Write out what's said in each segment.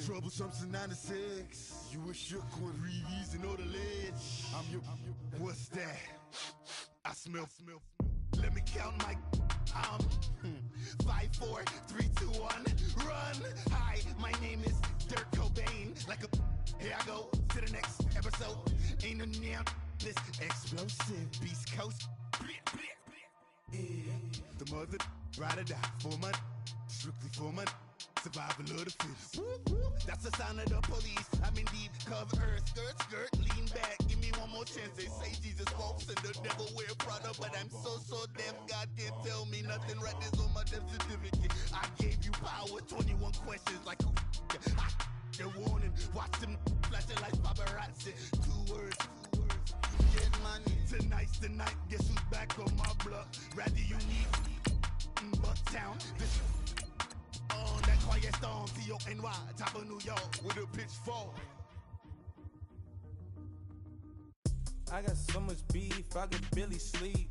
Troublesome since 96. You a shook one. Breathe easy, know the ledge. I'm your. What's that? I smell. Let me count my. 5, 4, 3, 2, 1. Run. Hi, my name is Dirk Cobain. Like a. Here I go to the next episode. Ain't no damn this explosive Beast Coast. The mother ride or die for my. Strictly for my. Survival of the fittest. That's the sound of the police. I'm in deep cover, skirt, lean back. Give me one more chance. They say Jesus walks and the devil wear Prada, but I'm so deaf. God can't tell me nothing. Right there's on my death certificate. I gave you power. 21 questions like who? They're warning. Watch them flashing like paparazzi. 2 words. Get money. Tonight's the night. Guess who's back on my block? Rather unique. Bucktown. This. On that quiet storm, T-O-N-Y, top of New York, with a pitchfork. I got so much beef, I could barely sleep.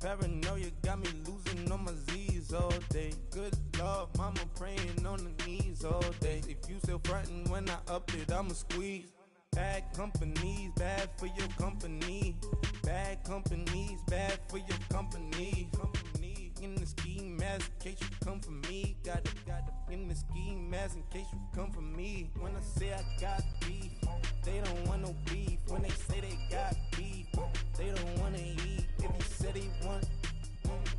Paranoia got me losing on my Z's all day. Good Lord, mama praying on the knees all day. If you still frontin' when I up it, I'ma squeeze. Bad companies, bad for your company. Bad companies, bad for your company. In the ski mask in case you come for me. Got it in the ski mask in case you come for me. When I say I got beef, they don't want no beef. When they say they got beef, they don't want to eat. If you said they want,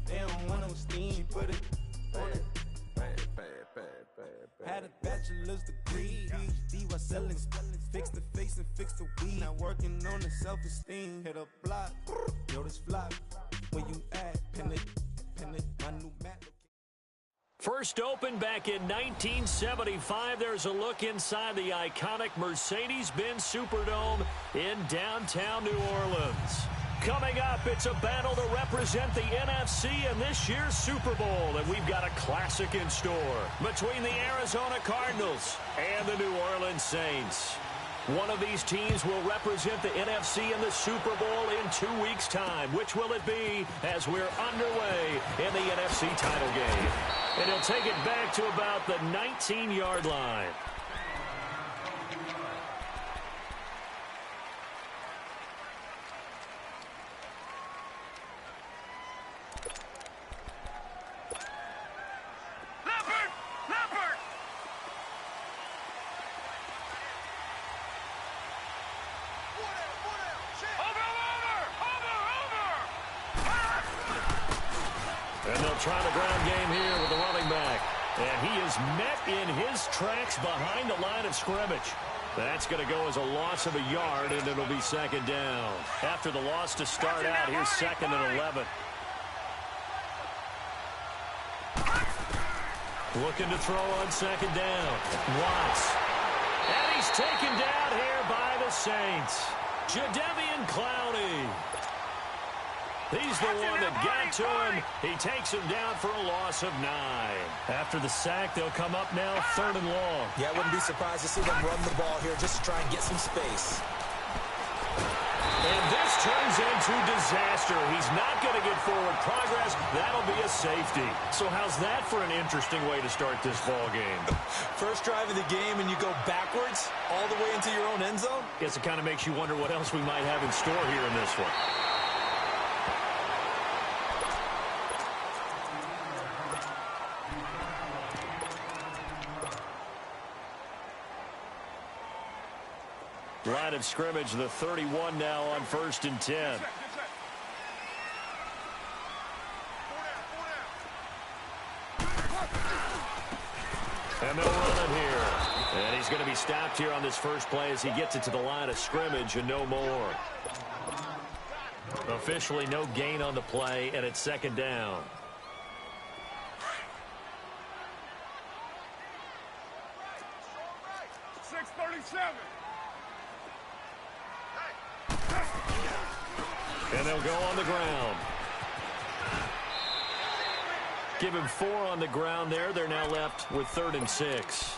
they don't want no steam. She put it on it. Had a bachelor's degree, PhD while selling. Fix the face and fix the weed. Now working on the self-esteem. Hit a block, yo this flop. Where you at? Pin it. My new map. First opened back in 1975. There's a look inside the iconic Mercedes-Benz Superdome in downtown New Orleans. Coming up, it's a battle to represent the NFC in this year's Super Bowl, and we've got a classic in store between the Arizona Cardinals and the New Orleans Saints. One of these teams will represent the NFC in the Super Bowl in 2 weeks' time. Which will it be as we're underway in the NFC title game? And he'll take it back to about the 19-yard line. Trying the ground game here with the running back. And he is met in his tracks behind the line of scrimmage. That's going to go as a loss of a yard, and it'll be second down. After the loss to start out, here's 2nd and 11. Looking to throw on second down. Watts. And he's taken down here by the Saints. Jadeveon Clowney. He's the one that got to him. He takes him down for a loss of 9. After the sack, they'll come up now 3rd and long. Yeah, I wouldn't be surprised to see them run the ball here just to try and get some space. And this turns into disaster. He's not going to get forward progress. That'll be a safety. So how's that for an interesting way to start this ball game? First drive of the game and you go backwards all the way into your own end zone? Guess it kind of makes you wonder what else we might have in store here in this one. Line of scrimmage, the 31 now on 1st and 10. And they'll run it here. And he's going to be stopped here on this first play as he gets it to the line of scrimmage and no more. Officially no gain on the play, and it's 2nd down. And they'll go on the ground. Give him 4 on the ground there. They're now left with 3rd and 6.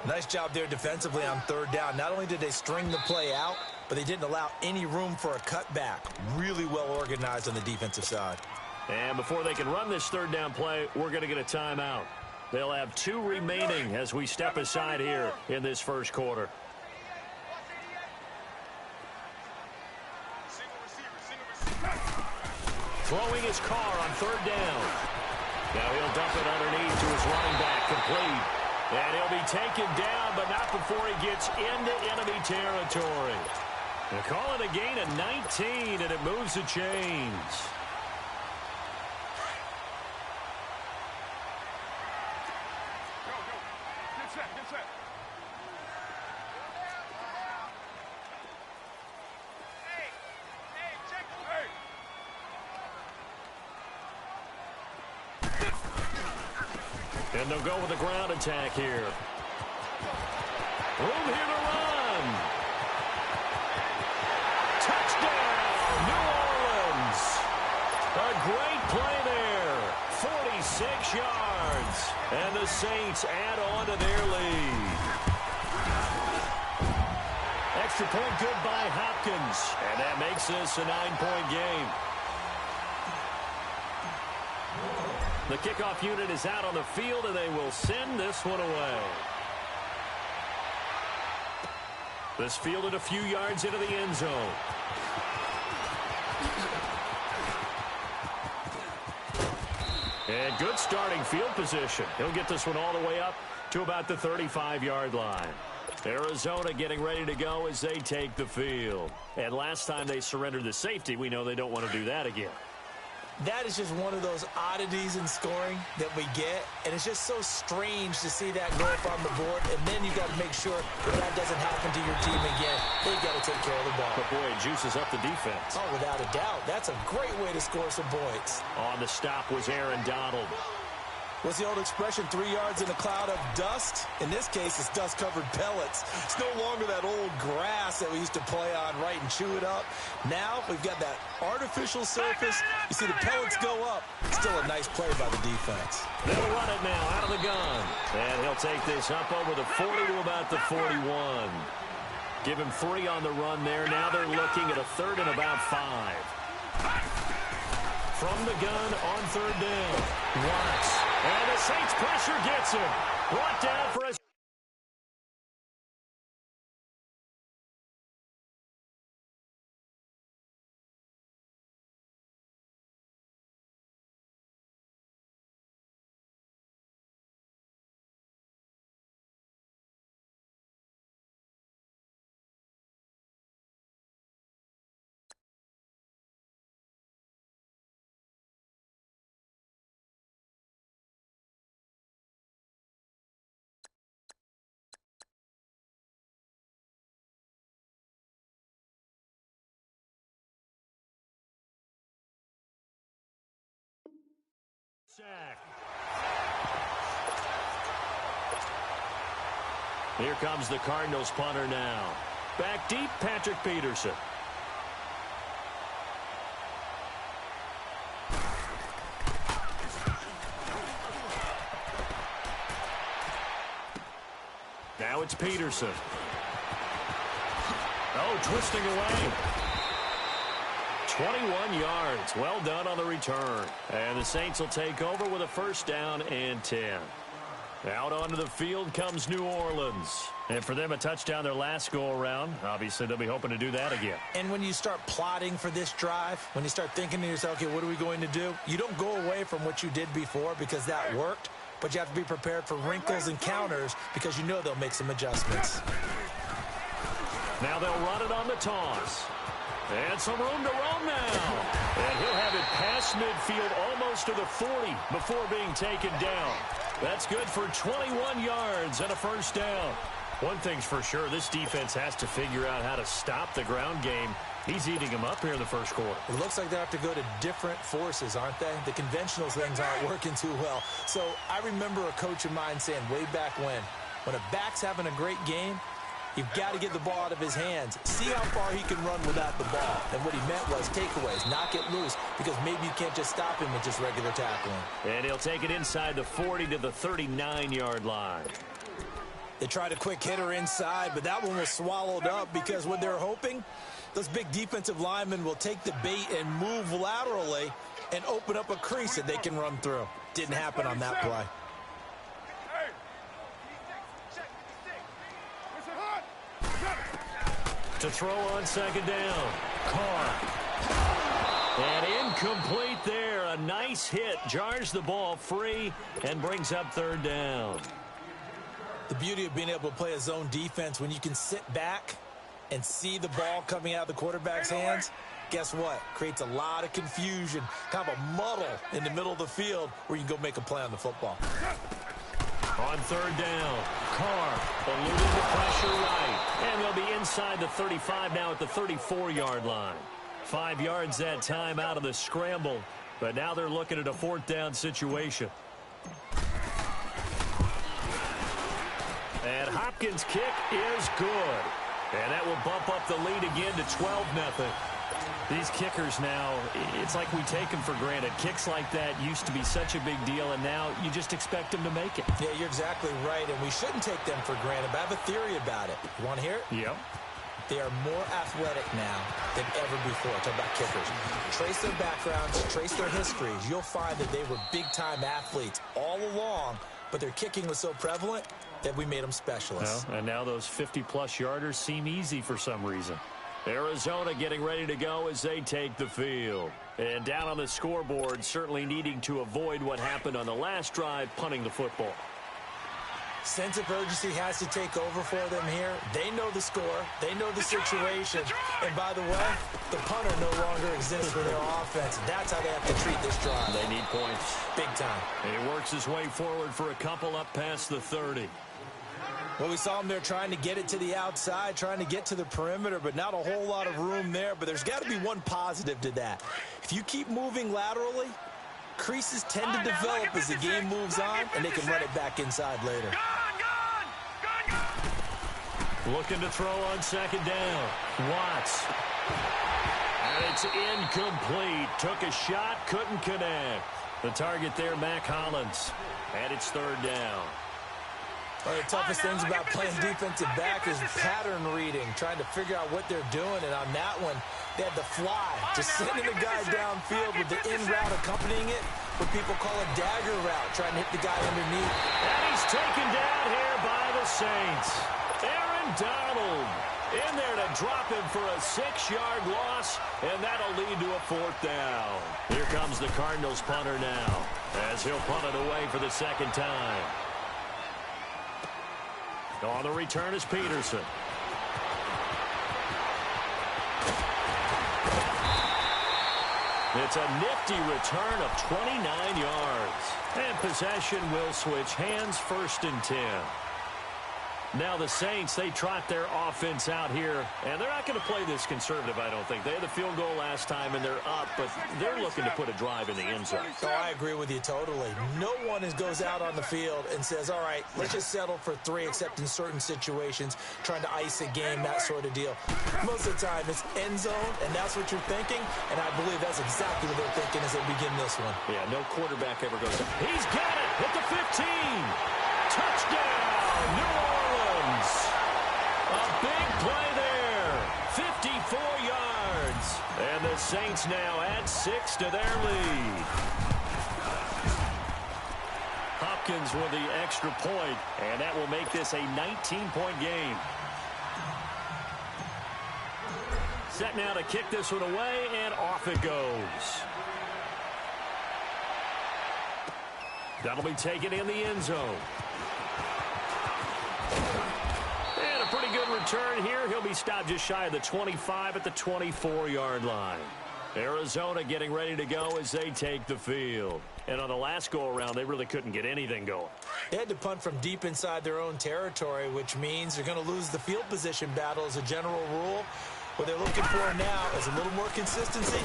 Nice job there defensively on 3rd down. Not only did they string the play out, but they didn't allow any room for a cutback. Really well organized on the defensive side. And before they can run this 3rd down play, we're going to get a timeout. They'll have 2 remaining as we step aside here in this first quarter. Throwing his car on 3rd down. Now he'll dump it underneath to his running back, complete. And he'll be taken down, but not before he gets into enemy territory. They call it a gain of 19, and it moves the chains. And they'll go with a ground attack here. Room here to run. Touchdown, New Orleans. A great play there. 46 yards. And the Saints add on to their lead. Extra point good by Hopkins. And that makes this a 9-point game. The kickoff unit is out on the field, and they will send this one away. This fielded a few yards into the end zone. And good starting field position. He'll get this one all the way up to about the 35-yard line. Arizona getting ready to go as they take the field. And last time they surrendered the safety, we know they don't want to do that again. That is just one of those oddities in scoring that we get, and it's just so strange to see that go up on the board, and then you got to make sure that doesn't happen to your team again. They've got to take care of the ball. But boy, it juices up the defense. Oh, without a doubt. That's a great way to score some points. On the stop was Aaron Donald. What's the old expression, 3 yards in a cloud of dust? In this case, it's dust-covered pellets. It's no longer that old grass that we used to play on, right, and chew it up. Now we've got that artificial surface. You see the pellets go up. Still a nice play by the defense. They'll run it now out of the gun. And he'll take this up over the 40 to about the 41. Give him 3 on the run there. Now they're looking at a 3rd and about 5. From the gun on 3rd down. Watts. And the Saints pressure gets him. Brought down for a... Sack. Here comes the Cardinals punter now. Back deep, Patrick Peterson. Now it's Peterson. Oh, twisting away. 21 yards. Well done on the return. And the Saints will take over with a 1st down and 10. Out onto the field comes New Orleans. And for them, a touchdown their last go-around. Obviously, they'll be hoping to do that again. And when you start plotting for this drive, when you start thinking to yourself, okay, what are we going to do? You don't go away from what you did before because that worked. But you have to be prepared for wrinkles and counters because you know they'll make some adjustments. Now they'll run it on the toss. And some room to roam now. And he'll have it past midfield almost to the 40 before being taken down. That's good for 21 yards and a 1st down. One thing's for sure, this defense has to figure out how to stop the ground game. He's eating them up here in the first quarter. It looks like they have to go to different forces, aren't they? The conventional things aren't working too well. So I remember a coach of mine saying way back when a back's having a great game, you've got to get the ball out of his hands. See how far he can run without the ball. And what he meant was takeaways, knock it loose, because maybe you can't just stop him with just regular tackling. And he'll take it inside the 40 to the 39-yard line. They tried a quick hitter inside, but that one was swallowed up because what they're hoping, those big defensive linemen will take the bait and move laterally and open up a crease that they can run through. Didn't happen on that play. To throw on second down. Carr. And incomplete there. A nice hit. Jars the ball free and brings up third down. The beauty of being able to play a zone defense when you can sit back and see the ball coming out of the quarterback's hands, guess what? Creates a lot of confusion, kind of a muddle in the middle of the field where you can go make a play on the football. On third down, Carr eluding the pressure right. And they'll be inside the 35 now at the 34-yard line. 5 yards that time out of the scramble, but now they're looking at a fourth down situation. And Hopkins' kick is good. And that will bump up the lead again to 12-0. These kickers now, it's like we take them for granted. Kicks like that used to be such a big deal, and now you just expect them to make it. Yeah, you're exactly right, and we shouldn't take them for granted. But I have a theory about it. You want to hear it? Yep. They are more athletic now than ever before. Talk about kickers. Trace their backgrounds, trace their histories. You'll find that they were big-time athletes all along, but their kicking was so prevalent that we made them specialists. Well, and now those 50-plus yarders seem easy for some reason. Arizona getting ready to go as they take the field. And down on the scoreboard, certainly needing to avoid what happened on the last drive, punting the football. Sense of urgency has to take over for them here. They know the score. They know the situation. And by the way, the punter no longer exists for their offense. That's how they have to treat this drive. They need points. Big time. And he works his way forward for a couple up past the 30. Well, we saw him there trying to get it to the outside, trying to get to the perimeter, but not a whole lot of room there. But there's got to be one positive to that. If you keep moving laterally, creases tend to develop as the game moves on, and they can run it back inside later. Looking to throw on second down. Watts. And it's incomplete. Took a shot, couldn't connect. The target there, Mac Hollins. And it's third down. One of the toughest things about playing defensive back is pattern reading, trying to figure out what they're doing. And on that one, they had the fly, just sending the guy downfield with the in route accompanying it, what people call a dagger route, trying to hit the guy underneath. And he's taken down here by the Saints. Aaron Donald in there to drop him for a 6-yard loss, and that'll lead to a fourth down. Here comes the Cardinals punter now, as he'll punt it away for the second time. On the return is Peterson. It's a nifty return of 29 yards. And possession will switch hands, 1st and 10. Now the Saints, they trot their offense out here, and they're not going to play this conservative, I don't think. They had the field goal last time, and they're up, but they're looking to put a drive in the end zone. Oh, I agree with you totally. No one goes out on the field and says, all right, let's just settle for 3, except in certain situations, trying to ice a game, that sort of deal. Most of the time, it's end zone, and that's what you're thinking, and I believe that's exactly what they're thinking as they begin this one. Yeah, no quarterback ever goes up. He's got it at the 15. Touchdown, New Orleans. A big play there. 54 yards. And the Saints now add 6 to their lead. Hopkins with the extra point, and that will make this a 19-point game. Set now to kick this one away, and off it goes. That'll be taken in the end zone. And a pretty good return here. He'll be stopped just shy of the 25 at the 24-yard line. Arizona getting ready to go as they take the field. And on the last go-around, they really couldn't get anything going. They had to punt from deep inside their own territory, which means they're going to lose the field position battle as a general rule. What they're looking for now is a little more consistency,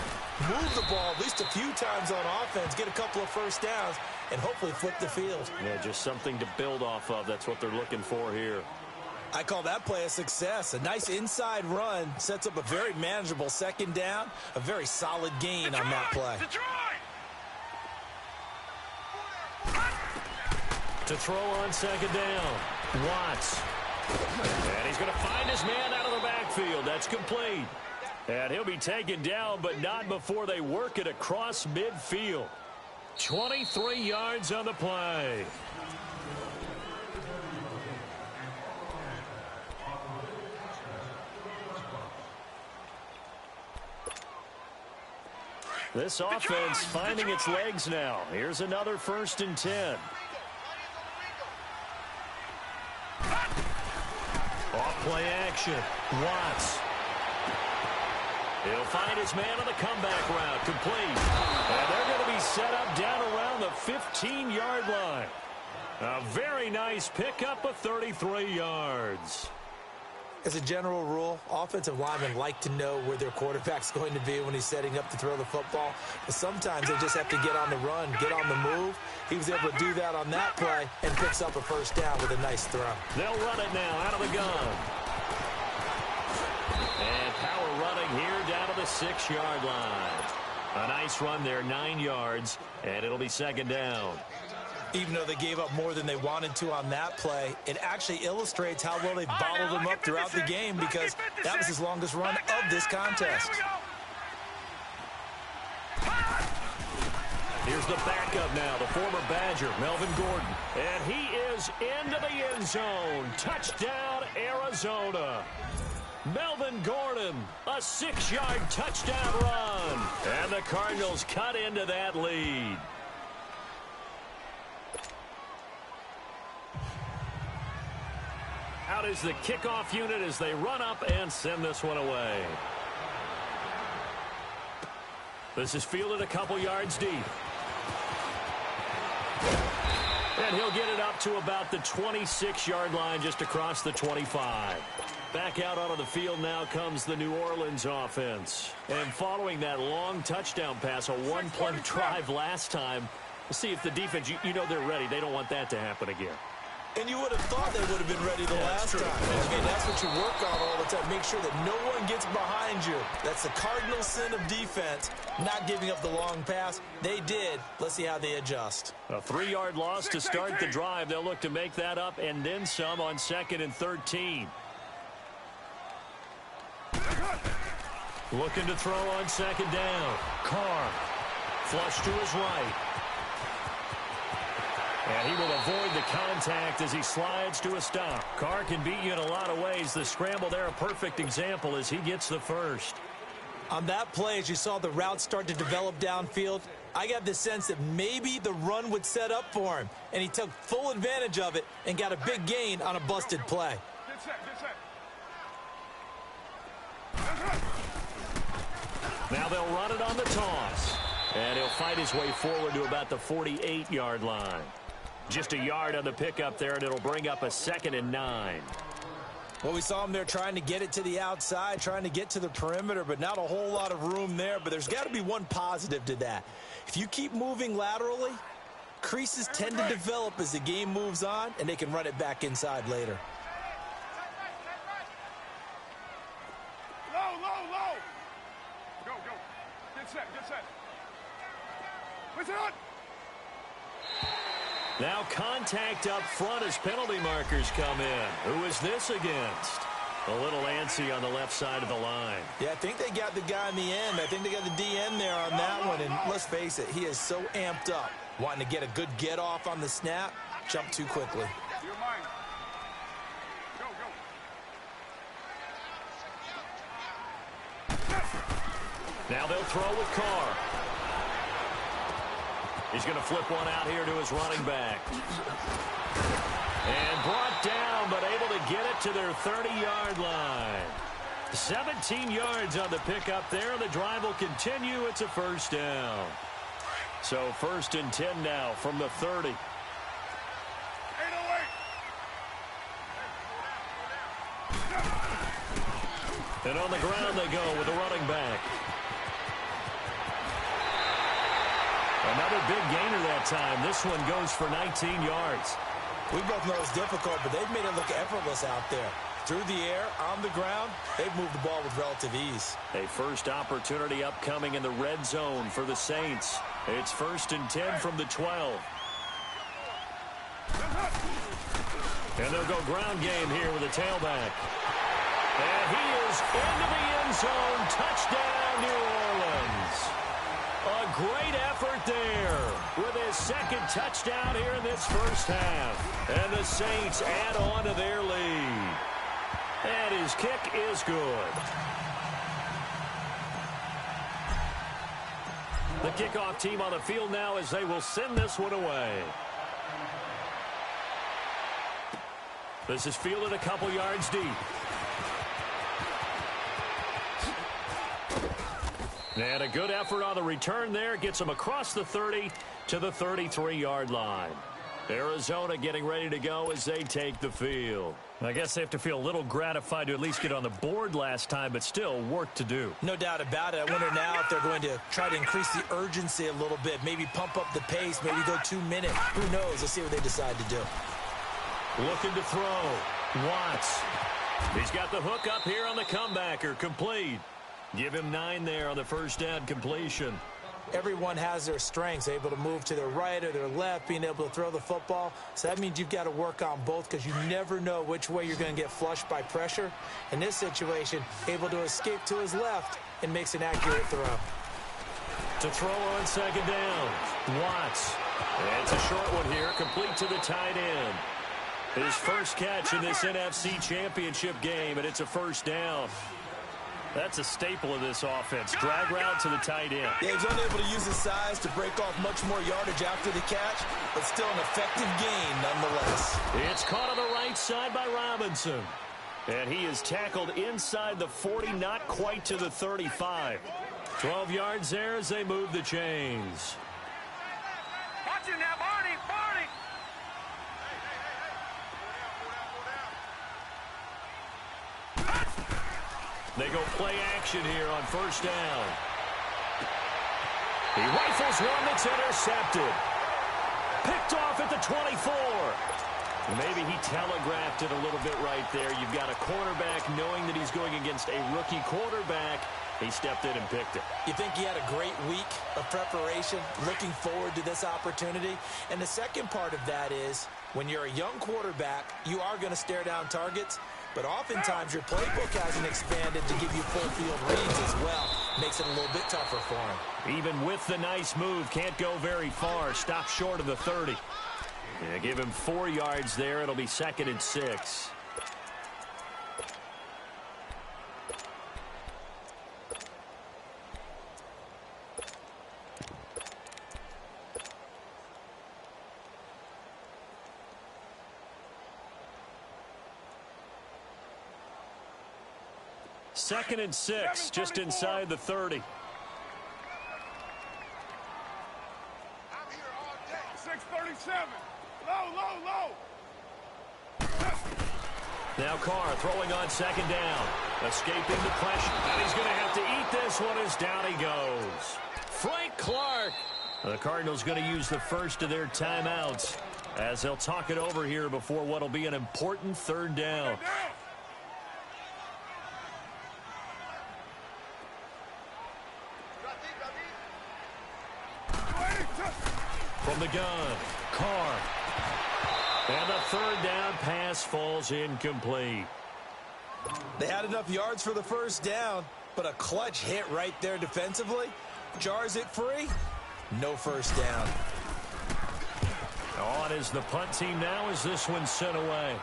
move the ball at least a few times on offense, get a couple of first downs, and hopefully flip the field. Yeah, just something to build off of. That's what they're looking for here. I call that play a success. A nice inside run sets up a very manageable second down, a very solid gain on that play. To throw on second down, Watts. And he's going to find his man out of the backfield. That's complete. And he'll be taken down, but not before they work it across midfield. 23 yards on the play. This offense finding its legs now. Here's another 1st and 10. Off play action. Watts. He'll find his man on the comeback route. Complete. And they're going to be set up down around the 15-yard line. A very nice pickup of 33 yards. As a general rule, offensive linemen like to know where their quarterback's going to be when he's setting up to throw the football. But sometimes they just have to get on the run, get on the move. He was able to do that on that play and picks up a 1st down with a nice throw. They'll run it now out of the gun. And power running here down to the 6-yard line. A nice run there, 9 yards, and it'll be 2nd down. Even though they gave up more than they wanted to on that play, it actually illustrates how well they bottled them up throughout the game because that was his longest run of this contest. Here's the backup now, the former Badger, Melvin Gordon. And he is into the end zone. Touchdown, Arizona. Melvin Gordon, a 6-yard touchdown run. And the Cardinals cut into that lead. Out is the kickoff unit as they run up and send this one away. This is fielded a couple yards deep. And he'll get it up to about the 26-yard line, just across the 25. Back out onto the field now comes the New Orleans offense. And following that long touchdown pass, a one-play drive last time, we'll see if the defense, you know they're ready. They don't want that to happen again. And you would have thought they would have been ready the last time. I mean, that's what you work on all the time. Make sure that no one gets behind you. That's the cardinal sin of defense, not giving up the long pass. They did. Let's see how they adjust. A 3-yard loss to start the drive. They'll look to make that up and then some on 2nd and 13. Looking to throw on 2nd down. Carr. Flush to his right. And he will avoid the contact as he slides to a stop. Carr can beat you in a lot of ways. The scramble there, a perfect example as he gets the 1st. On that play, as you saw the route start to develop downfield, I got the sense that maybe the run would set up for him. And he took full advantage of it and got a big gain on a busted play. Get set, get set. Now they'll run it on the toss. And he'll fight his way forward to about the 48-yard line. Just a yard on the pickup there, and it'll bring up a 2nd and 9. Well, we saw him there trying to get it to the outside, trying to get to the perimeter, but not a whole lot of room there. But there's got to be one positive to that. If you keep moving laterally, creases tend to develop as the game moves on, and they can run it back inside later. Low, low, low. Go, go. Get set, get set. What's it on? Now contact up front as penalty markers come in. Who is this against? A little antsy on the left side of the line. Yeah, I think they got the guy in the end. I think they got the DN there on that one. And let's face it, he is so amped up, wanting to get a good get off on the snap, jump too quickly. You're mine. Go, go. Now they'll throw with Carr. He's going to flip one out here to his running back. And brought down, but able to get it to their 30-yard line. 17 yards on the pickup there. The drive will continue. It's a 1st down. So 1st and 10 now from the 30. 808. And on the ground they go with the running back. Another big gainer that time. This one goes for 19 yards. We both know it's difficult, but they've made it look effortless out there. Through the air, on the ground, they've moved the ball with relative ease. A first opportunity upcoming in the red zone for the Saints. It's 1st and 10 from the 12. And they'll go ground game here with a tailback. And he is into the end zone. Touchdown, New Orleans. A great effort there with his 2nd touchdown here in this 1st half. And the Saints add on to their lead. And his kick is good. The kickoff team on the field now as they will send this one away. This is fielded a couple yards deep. And a good effort on the return there. Gets them across the 30 to the 33-yard line. Arizona getting ready to go as they take the field. I guess they have to feel a little gratified to at least get on the board last time, but still work to do. No doubt about it. I wonder now if they're going to try to increase the urgency a little bit, maybe pump up the pace, maybe go 2 minutes. Who knows? Let's see what they decide to do. Looking to throw. Watts. He's got the hook up here on the comebacker. Complete. Give him 9 there on the first down completion. Everyone has their strengths, able to move to their right or their left, being able to throw the football. So that means you've got to work on both because you never know which way you're going to get flushed by pressure. In this situation, able to escape to his left and makes an accurate throw. To throw on second down. Watts. It's a short one here, complete to the tight end. His first catch in this NFC Championship game, and it's a first down. That's a staple of this offense. Drag route to the tight end. Yeah, he's unable to use his size to break off much more yardage after the catch, but still an effective gain nonetheless. It's caught on the right side by Robinson. And he is tackled inside the 40, not quite to the 35. 12 yards there as they move the chains. Watch it now, Barney, Barney. They go play action here on first down. He rifles one that's intercepted. Picked off at the 24. Maybe he telegraphed it a little bit right there. You've got a quarterback knowing that he's going against a rookie quarterback. He stepped in and picked it. You think he had a great week of preparation, looking forward to this opportunity? And the second part of that is, when you're a young quarterback, you are going to stare down targets. But oftentimes your playbook hasn't expanded to give you full field reads as well. Makes it a little bit tougher for him. Even with the nice move, can't go very far. Stop short of the 30. Yeah, give him 4 yards there. It'll be 2nd and 6. Second and 6, just inside the 30. I'm here all day. 637. Low. Now Carr throwing on second down. Escaping the pressure. And he's going to have to eat this one as down he goes. Frank Clark. The Cardinals going to use the first of their timeouts as they'll talk it over here before what will be an important third down. From the gun, Carr. And the third down pass falls incomplete. They had enough yards for the first down, but a clutch hit right there defensively. Jars it free. No first down. On is the punt team now as this one's sent away.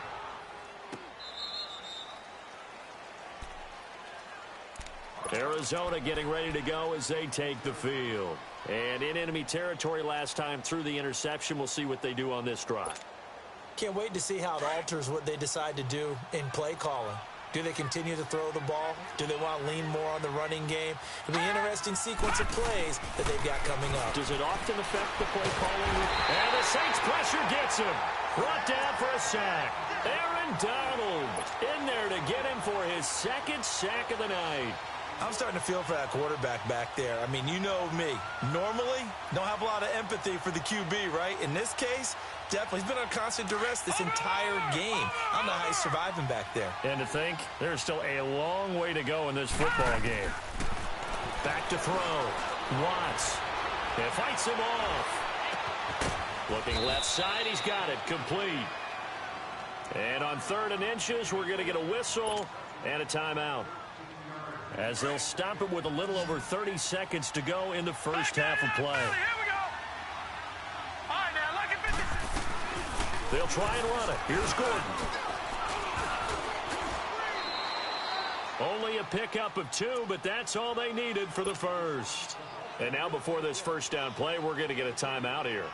Arizona getting ready to go as they take the field. And in enemy territory last time through the interception. We'll see what they do on this drive. Can't wait to see how it alters what they decide to do in play calling. Do they continue to throw the ball? Do they want to lean more on the running game? It'll be an interesting sequence of plays that they've got coming up. Does it often affect the play calling? And the Saints pressure gets him. Brought down for a sack. Aaron Donald in there to get him for his 2nd sack of the night. I'm starting to feel for that quarterback back there. I mean, you know me. Normally, don't have a lot of empathy for the QB, right? In this case, definitely. He's been on constant duress this entire game. I don't know how he's surviving back there. And to think, there's still a long way to go in this football game. Back to throw. Watts. It fights him off. Looking left side, he's got it. Complete. And on 3rd and inches, we're going to get a whistle and a timeout, as they'll stop it with a little over 30 seconds to go in the first half of play. Here we go. All right, now, look at this. They'll try and run it. Here's Gordon. Only a pickup of 2, but that's all they needed for the first. And now before this first down play, we're going to get a timeout here,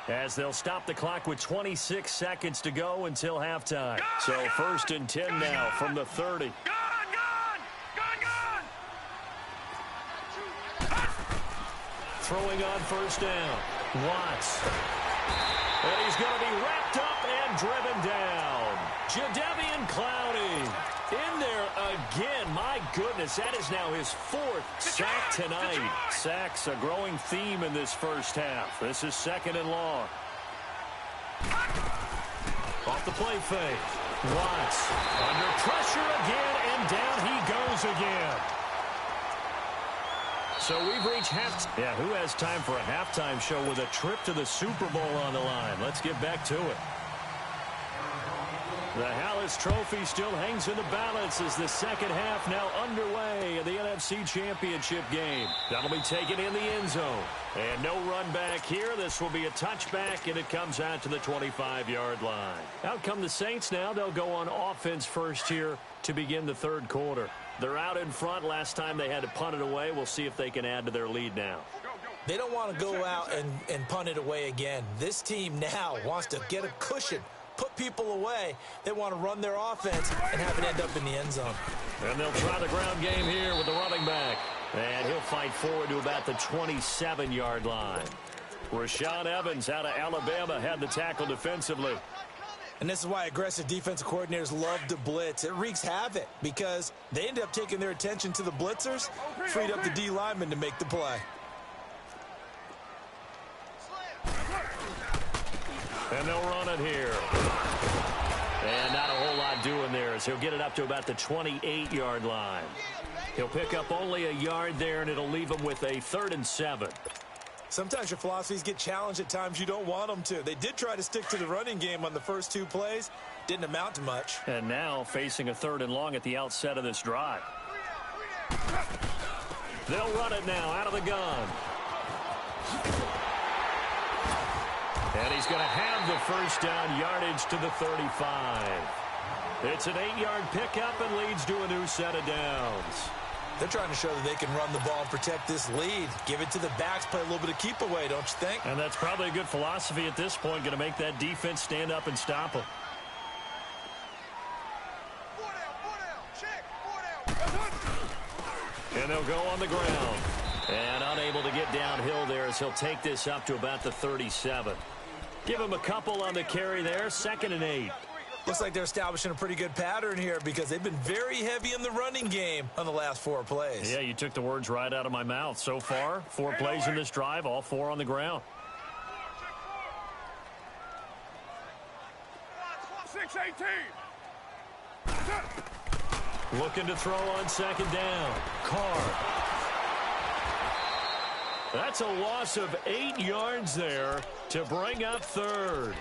as they'll stop the clock with 26 seconds to go until halftime. So 1st and 10 now from the 30. Throwing on 1st down. Watts. And he's going to be wrapped up and driven down. Jadeveon Clowney in there again. My goodness, that is now his 4th sack tonight. Sacks a growing theme in this first half. This is 2nd and long. Off the play fake. Watts under pressure again, and down he goes again. So we've reached halftime. Yeah, who has time for a halftime show with a trip to the Super Bowl on the line? Let's get back to it. The Hallis Trophy still hangs in the balance as the second half now underway in the NFC Championship game. That'll be taken in the end zone. And no run back here. This will be a touchback, and it comes out to the 25-yard line. Out come the Saints now. They'll go on offense first here to begin the third quarter. They're out in front. Last time they had to punt it away. We'll see if they can add to their lead now. They don't want to go out and punt it away again. This team now wants to get a cushion, put people away. They want to run their offense and have it end up in the end zone. And they'll try the ground game here with the running back. And he'll fight forward to about the 27-yard line. Rashaan Evans out of Alabama had the tackle defensively. And this is why aggressive defensive coordinators love to blitz. It wreaks havoc because they end up taking their attention to the blitzers, freed up the D lineman to make the play. And they'll run it here. And not a whole lot doing there as he'll get it up to about the 28-yard line. He'll pick up only a yard there, and it'll leave him with a 3rd and 7. Sometimes your philosophies get challenged at times you don't want them to. They did try to stick to the running game on the first 2 plays. Didn't amount to much. And now facing a 3rd and long at the outset of this drive. They'll run it now out of the gun. And he's going to have the first down yardage to the 35. It's an 8-yard pickup and leads to a new set of downs. They're trying to show that they can run the ball and protect this lead. Give it to the backs, play a little bit of keep away, don't you think? And that's probably a good philosophy at this point, going to make that defense stand up and stop them. And they'll go on the ground. And unable to get downhill there as he'll take this up to about the 37. Give him a couple on the carry there, 2nd and 8. Looks like they're establishing a pretty good pattern here because they've been very heavy in the running game on the last 4 plays. Yeah, you took the words right out of my mouth. So far, 4 plays in this drive, all 4 on the ground. 6-18. Looking to throw on 2nd down. Carr. That's a loss of 8 yards there to bring up 3rd.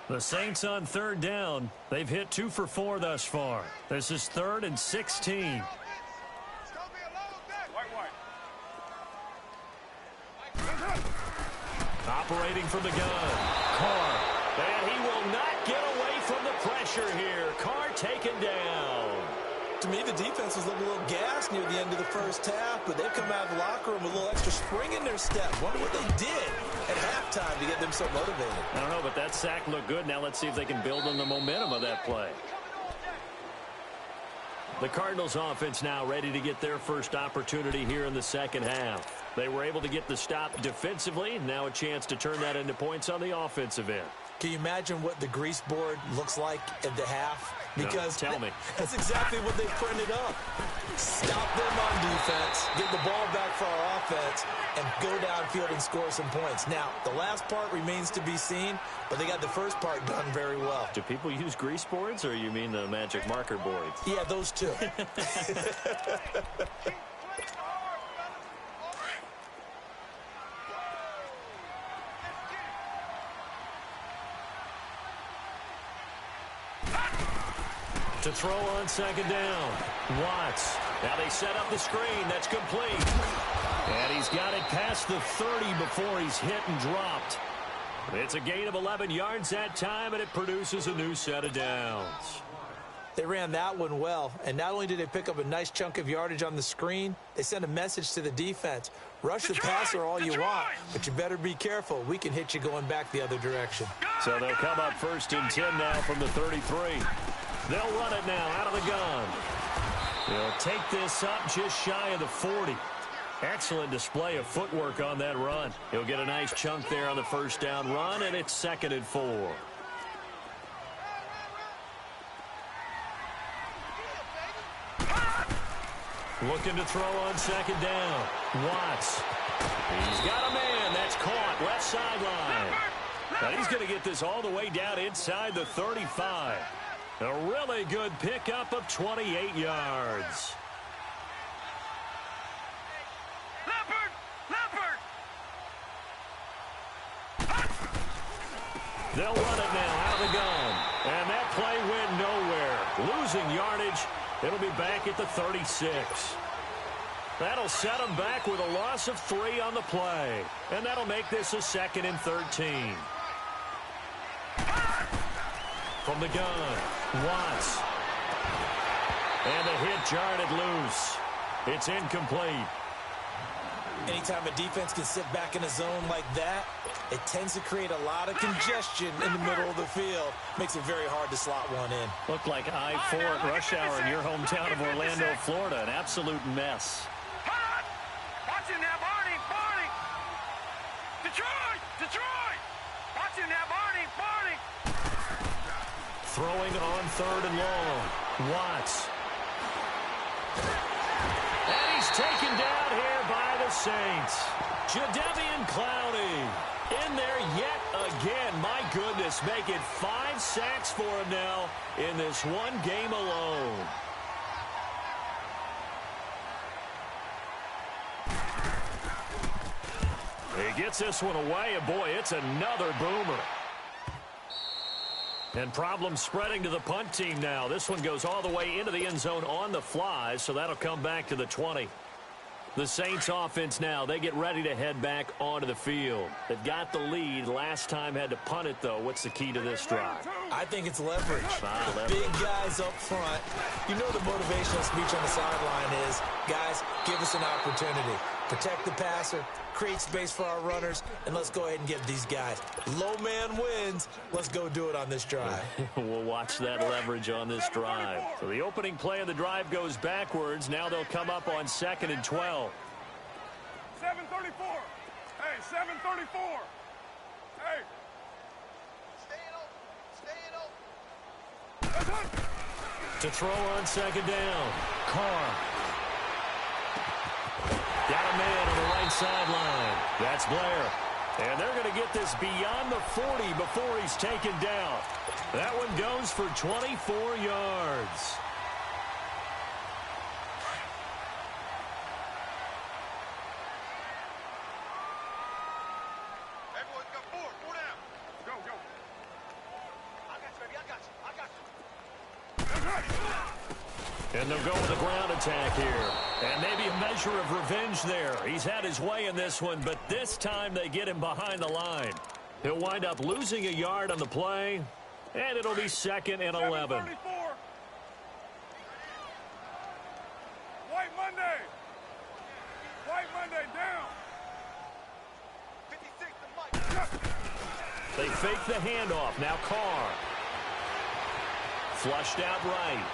The Saints on 3rd down. They've hit 2 for 4 thus far. This is 3rd and 16. Operating from the gun. Carr. And he will not get away from the pressure here. Carr taken down. To me, the defense was looking a little gassed near the end of the first half, but they've come out of the locker room with a little extra spring in their step. Wonder what they did at halftime to get them so motivated. I don't know, but that sack looked good. Now let's see if they can build on the momentum of that play. The Cardinals offense now ready to get their first opportunity here in the second half. They were able to get the stop defensively. Now a chance to turn that into points on the offensive end. Can you imagine what the grease board looks like at the half? Because no, tell me. That's exactly what they printed up. Stop them on defense, get the ball back for our offense, and go downfield and score some points. Now, the last part remains to be seen, but they got the first part done very well. Do people use grease boards, or you mean the magic marker boards? Yeah, those two. To throw on 2nd down. Watts. Now they set up the screen. That's complete. And he's got it past the 30 before he's hit and dropped. It's a gain of 11 yards that time, and it produces a new set of downs. They ran that one well, and not only did they pick up a nice chunk of yardage on the screen, they sent a message to the defense. Rush the passer all you want, but you better be careful. We can hit you going back the other direction. So they'll come up 1st and 10 now from the 33. They'll run it now out of the gun. They'll take this up just shy of the 40. Excellent display of footwork on that run. He'll get a nice chunk there on the 1st down run, and it's 2nd and 4. Looking to throw on 2nd down. Watts. He's got a man. That's caught. Left sideline. Now he's going to get this all the way down inside the 35. A really good pickup of 28 yards. They'll run it now out of the gun. And that play went nowhere. Losing yardage. It'll be back at the 36. That'll set them back with a loss of 3 on the play. And that'll make this a 2nd and 13. From the gun, Watts. And the hit jarred it loose. It's incomplete. Anytime a defense can sit back in a zone like that, it tends to create a lot of congestion in the middle of the field. Makes it very hard to slot one in. Looked like I-4 at rush hour in your hometown of Orlando, Florida. An absolute mess. Watching that, Barney! Detroit! Watching that, Barney! Throwing on 3rd and long. Watts. And he's taken down here by the Saints. Jadeveon Clowney in there yet again. My goodness, make it 5 sacks for him now in this one game alone. He gets this one away, and boy, it's another boomer. And problems spreading to the punt team now. This one goes all the way into the end zone on the fly, so that'll come back to the 20. The Saints offense now, they get ready to head back onto the field. They've got the lead. Last time had to punt it, though. What's the key to this drive? I think it's leverage. Leverage. Big guys up front. You know the motivational speech on the sideline is, guys, give us an opportunity. Protect the passer, create space for our runners, and let's go ahead and give these guys. Low man wins. Let's go do it on this drive. We'll watch that leverage on this drive. So the opening play of the drive goes backwards. Now they'll come up on 2nd and 12. 7:34. Hey, 7:34. Hey. Staying open. To throw on 2nd down. Carr. Got a man on the right sideline. That's Blair. And they're going to get this beyond the 40 before he's taken down. That one goes for 24 yards. Everyone's got 4 down. Go. I got you, baby. I got you. And they'll go with a ground attack here. And maybe a measure of revenge there. He's had his way in this one, but this time they get him behind the line. He'll wind up losing a yard on the play, and it'll be 2nd and 11. White Monday down. 56 to Mike. They fake the handoff. Now Carr. Flushed out right.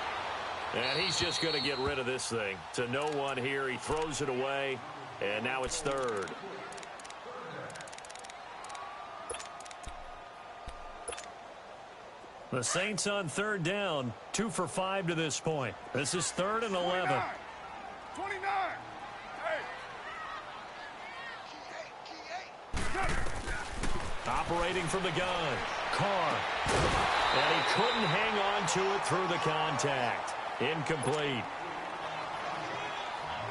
And he's just going to get rid of this thing. To no one here. He throws it away. And now it's 3rd. The Saints on 3rd down. 2 for 5 to this point. This is 3rd and 11. 29. Operating from the gun. Carr. And he couldn't hang on to it through the contact. Incomplete.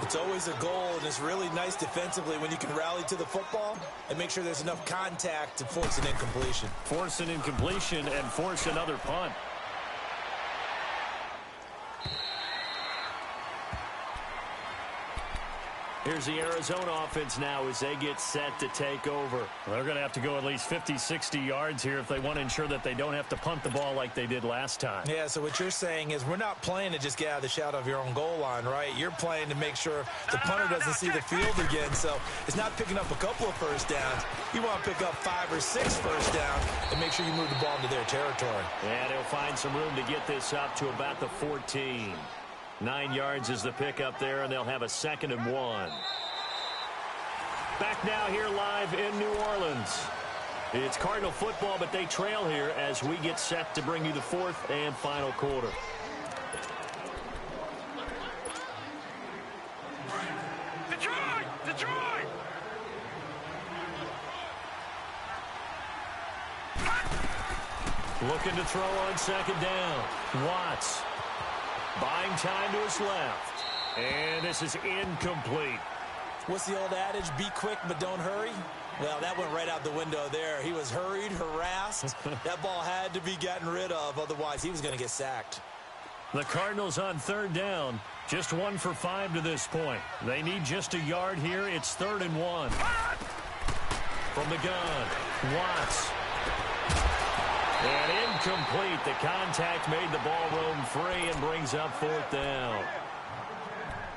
It's always a goal, and it's really nice defensively when you can rally to the football and make sure there's enough contact to force an incompletion. Force an incompletion and force another punt. Here's the Arizona offense now as they get set to take over. They're going to have to go at least 50, 60 yards here if they want to ensure that they don't have to punt the ball like they did last time. Yeah, so what you're saying is we're not playing to just get out of the shadow of your own goal line, right? You're playing to make sure the punter doesn't see the field again. So it's not picking up a couple of first downs. You want to pick up 5 or 6 first down and make sure you move the ball into their territory. And he'll find some room to get this up to about the 14. 9 yards is the pickup there, and they'll have a 2nd and 1. Back now here live in New Orleans. It's Cardinal football, but they trail here as we get set to bring you the 4th and final quarter. Detroit! Detroit! Looking to throw on 2nd down. Watts buying time to his left. And this is incomplete. What's the old adage? Be quick, but don't hurry. Well, that went right out the window there. He was hurried, harassed. That ball had to be gotten rid of. Otherwise, he was going to get sacked. The Cardinals on 3rd down. Just 1 for 5 to this point. They need just a yard here. It's 3rd and 1. From the gun, Watts. And incomplete. The contact made the ball roam free and brings up 4th down.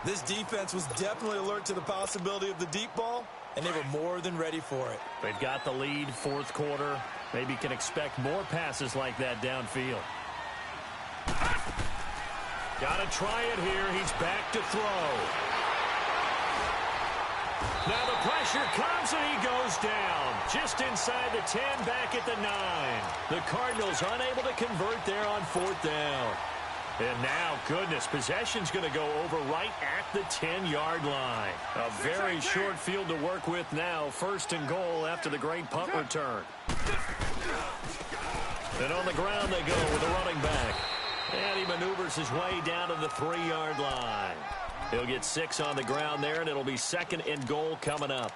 This defense was definitely alert to the possibility of the deep ball, and they were more than ready for it. They've got the lead, 4th quarter. Maybe can expect more passes like that downfield. Got to try it here. He's back to throw. Now the pressure comes and he goes down. Just inside the 10, back at the 9. The Cardinals unable to convert there on 4th down. And now, goodness, possession's going to go over right at the 10-yard line. A very short field to work with now. 1st and goal after the great punt return. And on the ground they go with the running back. And he maneuvers his way down to the 3-yard line. He'll get 6 on the ground there, and it'll be 2nd and goal coming up.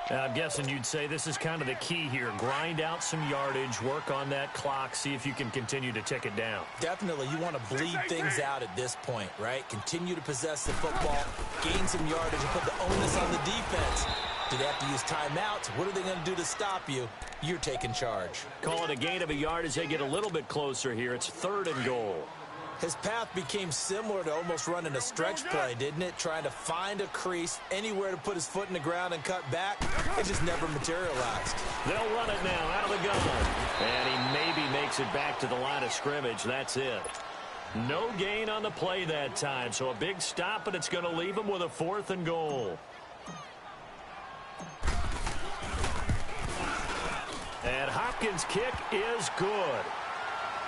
I'm guessing you'd say this is kind of the key here. Grind out some yardage, work on that clock, see if you can continue to tick it down. Definitely. You want to bleed things out at this point, right? Continue to possess the football, gain some yardage, and put the onus on the defense. Do they have to use timeouts? What are they going to do to stop you? You're taking charge. Call it a gain of a yard as they get a little bit closer here. It's 3rd and goal. His path became similar to almost running a stretch play, didn't it? Trying to find a crease, anywhere to put his foot in the ground and cut back. It just never materialized. They'll run it now out of the gun. And he maybe makes it back to the line of scrimmage. That's it. No gain on the play that time. So a big stop, and it's going to leave him with a 4th and goal. And Hopkins' kick is good.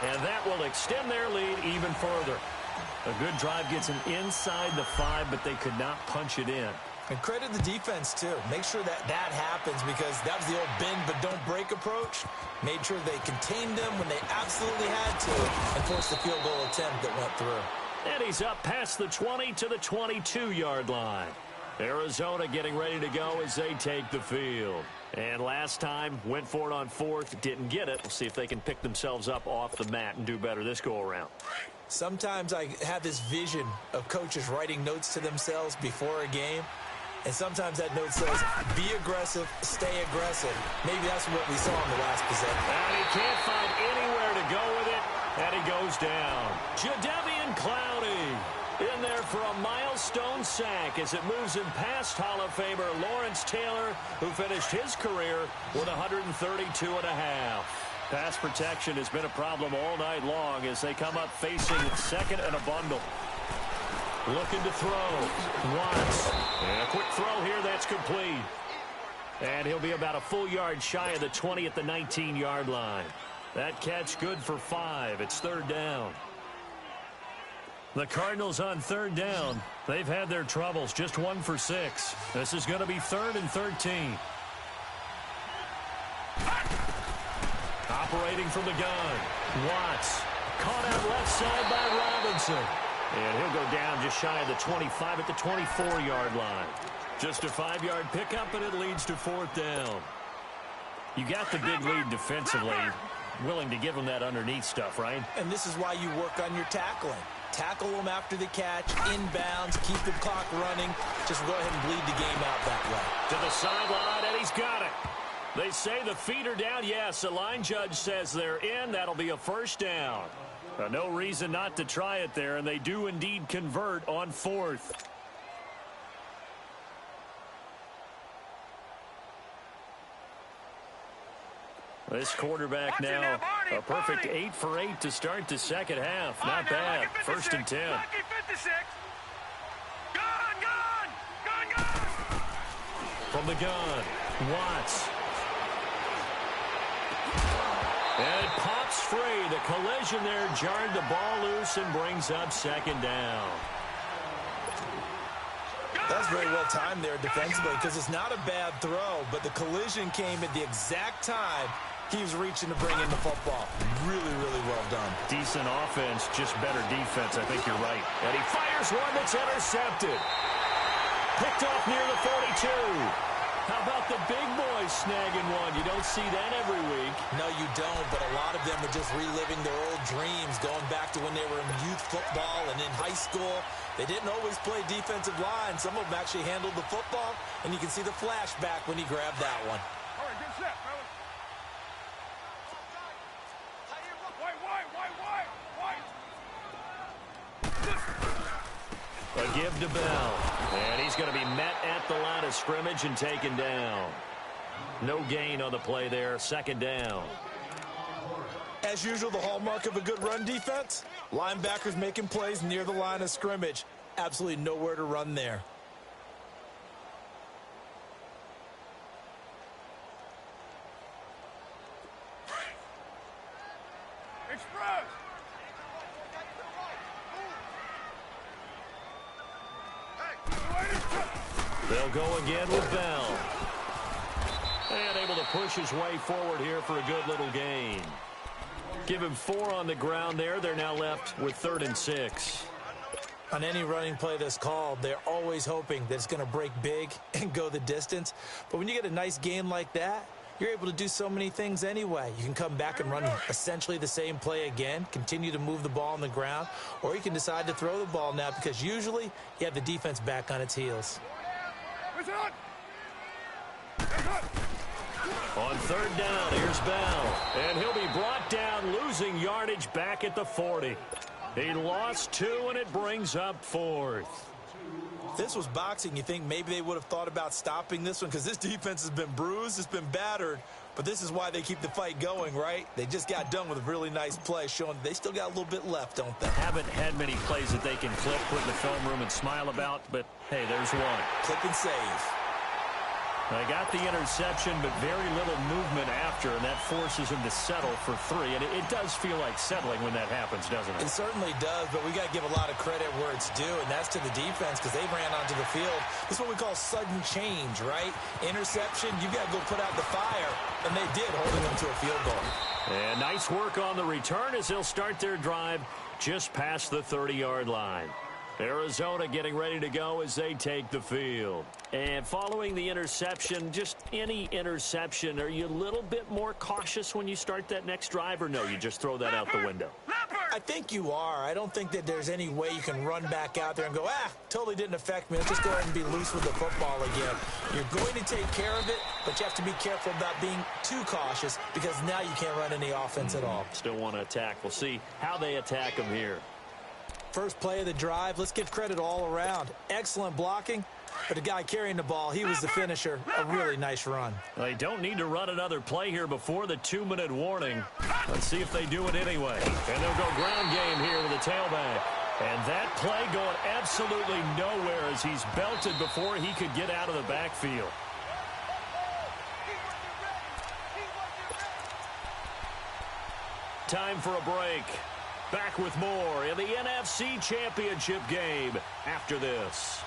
And that will extend their lead even further. A good drive gets them inside the 5, but they could not punch it in. And credit the defense, too. Make sure that happens, because that was the old bend but don't break approach. Made sure they contained them when they absolutely had to and forced the field goal attempt that went through. And he's up past the 20 to the 22-yard line. Arizona getting ready to go as they take the field. And last time, went for it on 4th, didn't get it. We'll see if they can pick themselves up off the mat and do better this go-around. Sometimes I have this vision of coaches writing notes to themselves before a game. And sometimes that note says, be aggressive, stay aggressive. Maybe that's what we saw in the last possession. And he can't find anywhere to go with it, and he goes down. Jadeveon Clowney in there for a milestone sack as it moves him past Hall of Famer Lawrence Taylor, who finished his career with 132.5. Pass protection has been a problem all night long as they come up facing 2nd and a bundle. Looking to throw. Watts. And a quick throw here. That's complete. And he'll be about a full yard shy of the 20 at the 19-yard line. That catch good for 5. It's 3rd down. The Cardinals on 3rd down. They've had their troubles. Just 1 for 6. This is going to be 3rd and 13. Operating from the gun. Watts. Caught out left side by Robinson. And he'll go down just shy of the 25 at the 24-yard line. Just a 5-yard pickup, and it leads to 4th down. You got the big lead defensively. Willing to give them that underneath stuff, right? And this is why you work on your tackling. Tackle them after the catch, inbounds, keep the clock running. Just go ahead and bleed the game out that way. To the sideline, and he's got it. They say the feet are down. Yes, the line judge says they're in. That'll be a first down. No reason not to try it there, and they do indeed convert on fourth. This quarterback now, a perfect 8 for 8 to start the second half. Not bad. First and 10. From the gun, Watts. And it pops free. The collision there jarred the ball loose and brings up second down. That's very well timed there defensively because it's not a bad throw, but the collision came at the exact time he was reaching to bring in the football. Really, really well done. Decent offense, just better defense. I think you're right. And he fires one that's intercepted. Picked off near the 42. How about the big boys snagging one? You don't see that every week. No, you don't, but a lot of them are just reliving their old dreams, going back to when they were in youth football and in high school. They didn't always play defensive line. Some of them actually handled the football, and you can see the flashback when he grabbed that one. All right, good set, fellas. A give to Bell. And he's going to be met at the line of scrimmage and taken down. No gain on the play there. Second down. As usual, the hallmark of a good run defense, linebackers making plays near the line of scrimmage. Absolutely nowhere to run there. Express. They'll go again with Bell. And able to push his way forward here for a good little gain. Give him 4 on the ground there. They're now left with 3rd and 6. On any running play that's called, they're always hoping that it's going to break big and go the distance. But when you get a nice gain like that, you're able to do so many things anyway. You can come back and run essentially the same play again, continue to move the ball on the ground, or you can decide to throw the ball now because usually you have the defense back on its heels. On 3rd down, here's Bell. And he'll be brought down, losing yardage back at the 40. He lost 2, and it brings up 4th. If this was boxing, you think maybe they would have thought about stopping this one because this defense has been bruised, it's been battered, but this is why they keep the fight going, right? They just got done with a really nice play, showing they still got a little bit left, don't they? Haven't had many plays that they can clip, put in the film room, and smile about, but hey, there's one. Clip and save. They got the interception, but very little movement after, and that forces him to settle for 3. And it does feel like settling when that happens, doesn't it? It certainly does, but we got to give a lot of credit where it's due, and that's to the defense because they ran onto the field. This is what we call sudden change, right? Interception, you got to go put out the fire, and they did, holding them to a field goal. And nice work on the return as they'll start their drive just past the 30-yard line. Arizona getting ready to go as they take the field. And following the interception, just any interception, are you a little bit more cautious when you start that next drive, or no, you just throw that out the window? I think you are. I don't think that there's any way you can run back out there and go, totally didn't affect me. Let's just go ahead and be loose with the football again. You're going to take care of it, but you have to be careful about being too cautious because now you can't run any offense at all. Still want to attack. We'll see how they attack them here. First play of the drive, let's give credit all around. Excellent blocking, but the guy carrying the ball, he was the finisher. A really nice run. They don't need to run another play here before the 2-minute warning. Let's see if they do it anyway. And they'll go ground game here with the tailback. And that play going absolutely nowhere as he's belted before he could get out of the backfield. Time for a break. Back with more in the NFC Championship game after this.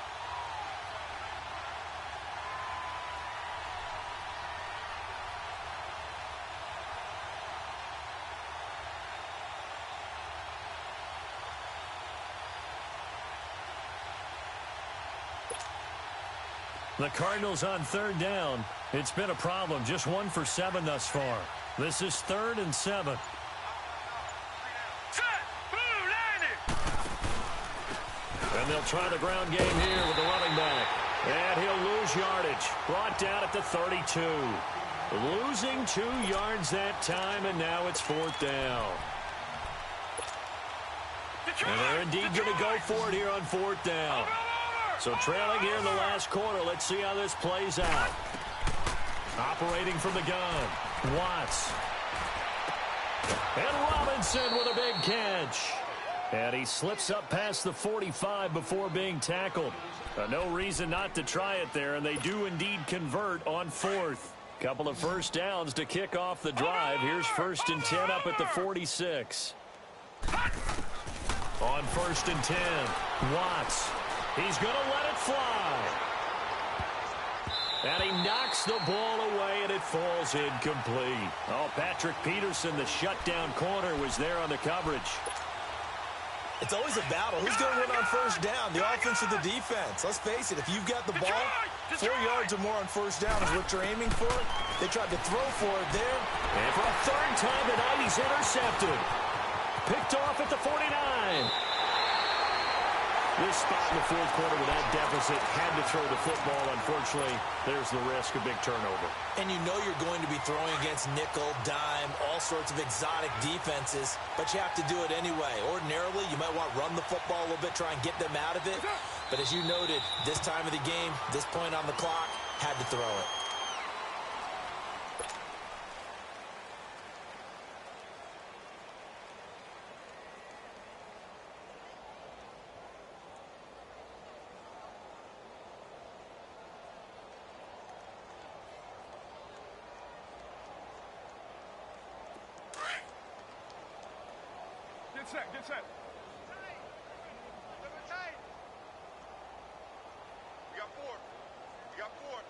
The Cardinals on 3rd down. It's been a problem. Just 1 for 7 thus far. This is 3rd and 7. And they'll try the ground game here with the running back. And he'll lose yardage. Brought down at the 32. Losing 2 yards that time, and now it's 4th down. And they're indeed going to go for it here on 4th down. So trailing here in the last quarter. Let's see how this plays out. Operating from the gun. Watts. And Robinson with a big catch. And he slips up past the 45 before being tackled. No reason not to try it there, and they do indeed convert on 4th. Couple of first downs to kick off the drive. Here's 1st and 10 up at the 46. On 1st and 10, Watts. He's going to let it fly. And he knocks the ball away, and it falls incomplete. Oh, Patrick Peterson, the shutdown corner, was there on the coverage. It's always a battle. Who's going to win on 1st down, the offense or the defense? Let's face it, if you've got the ball, 4 yards or more on 1st down is what you're aiming for. They tried to throw for it there. And for a 3rd time tonight, he's intercepted. Picked off at the 49. This spot in the 4th quarter with that deficit, had to throw the football. Unfortunately, there's the risk of big turnover. And you know you're going to be throwing against nickel, dime, all sorts of exotic defenses, but you have to do it anyway. Ordinarily, you might want to run the football a little bit, try and get them out of it. But as you noted, this time of the game, this point on the clock, had to throw it. Get set. We got 4. We got 4.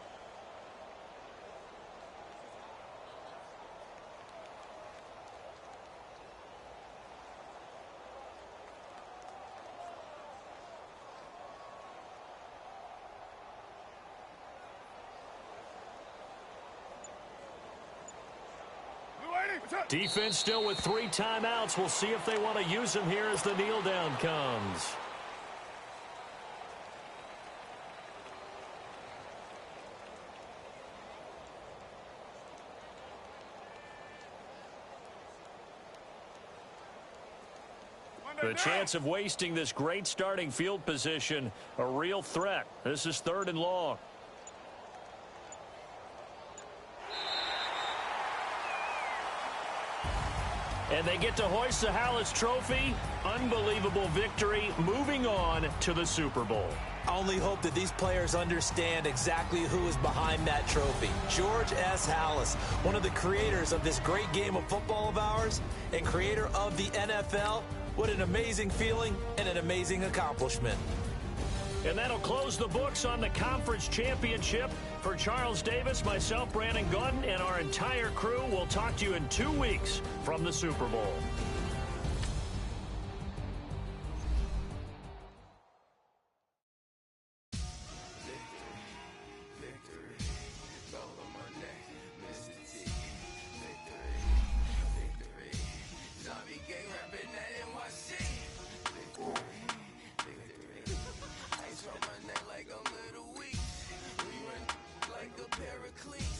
Defense still with 3 timeouts. We'll see if they want to use them here as the kneel down comes. The chance of wasting this great starting field position, a real threat. This is 3rd and long. And they get to hoist the Hallis Trophy. Unbelievable victory. Moving on to the Super Bowl. I only hope that these players understand exactly who is behind that trophy. George S. Hallis, one of the creators of this great game of football of ours and creator of the NFL. What an amazing feeling and an amazing accomplishment. And that'll close the books on the conference championship. For Charles Davis, myself, Brandon Gaudin, and our entire crew, we'll talk to you in 2 weeks from the Super Bowl. Like a paraclete.